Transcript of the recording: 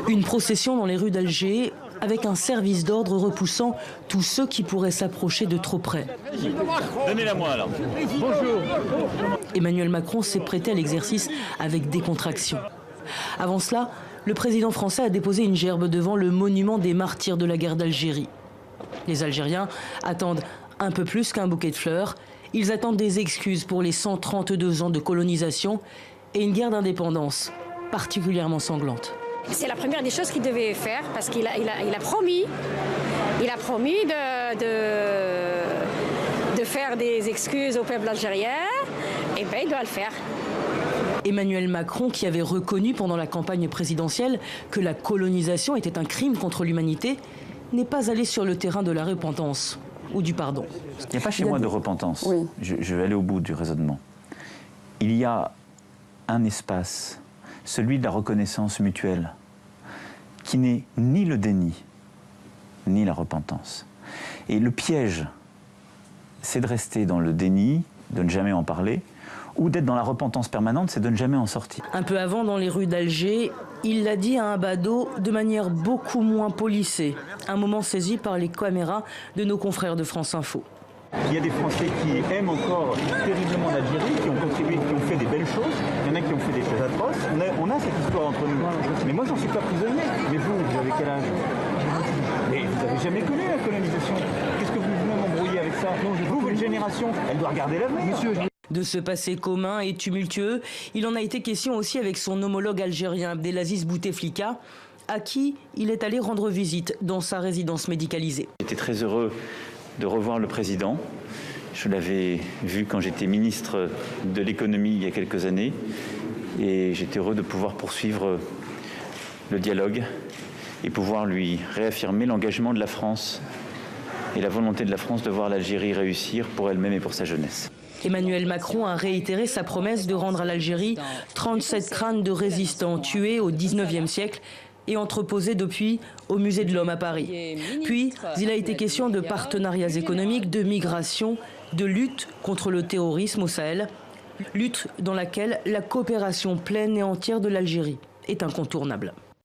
Une procession dans les rues d'Alger avec un service d'ordre repoussant tous ceux qui pourraient s'approcher de trop près. Donnez-la-moi alors. Bonjour. Emmanuel Macron s'est prêté à l'exercice avec décontraction. Avant cela, le président français a déposé une gerbe devant le monument des martyrs de la guerre d'Algérie. Les Algériens attendent un peu plus qu'un bouquet de fleurs. Ils attendent des excuses pour les 132 ans de colonisation et une guerre d'indépendance particulièrement sanglante. C'est la première des choses qu'il devait faire parce qu'il a promis de faire des excuses au peuple algérien, et bien il doit le faire. Emmanuel Macron, qui avait reconnu pendant la campagne présidentielle que la colonisation était un crime contre l'humanité, n'est pas allé sur le terrain de la repentance ou du pardon. Il n'y a pas chez moi de repentance. Oui. Je vais aller au bout du raisonnement. Il y a un espace, celui de la reconnaissance mutuelle, qui n'est ni le déni, ni la repentance. Et le piège, c'est de rester dans le déni, de ne jamais en parler, ou d'être dans la repentance permanente, c'est de ne jamais en sortir. Un peu avant, dans les rues d'Alger, il l'a dit à un badaud de manière beaucoup moins polissée. Un moment saisi par les caméras de nos confrères de France Info. Il y a des Français qui aiment encore terriblement l'Algérie, qui ont contribué, qui ont fait des belles choses. Il y en a qui ont fait des choses atroces. On a cette histoire entre nous. Mais moi, j'en suis pas prisonnier. Mais vous avez quel âge? Mais vous n'avez jamais connu la colonisation. Qu'est-ce que vous venez m'embrouiller avec ça? Vous, votre génération, elle doit regarder l'avenir. De ce passé commun et tumultueux, il en a été question aussi avec son homologue algérien Abdelaziz Bouteflika, à qui il est allé rendre visite dans sa résidence médicalisée. J'étais très heureux de revoir le président. Je l'avais vu quand j'étais ministre de l'économie il y a quelques années et j'étais heureux de pouvoir poursuivre le dialogue et pouvoir lui réaffirmer l'engagement de la France et la volonté de la France de voir l'Algérie réussir pour elle-même et pour sa jeunesse. Emmanuel Macron a réitéré sa promesse de rendre à l'Algérie 37 crânes de résistants tués au XIXe siècle et entreposés depuis au Musée de l'Homme à Paris. Puis, il a été question de partenariats économiques, de migration, de lutte contre le terrorisme au Sahel, lutte dans laquelle la coopération pleine et entière de l'Algérie est incontournable.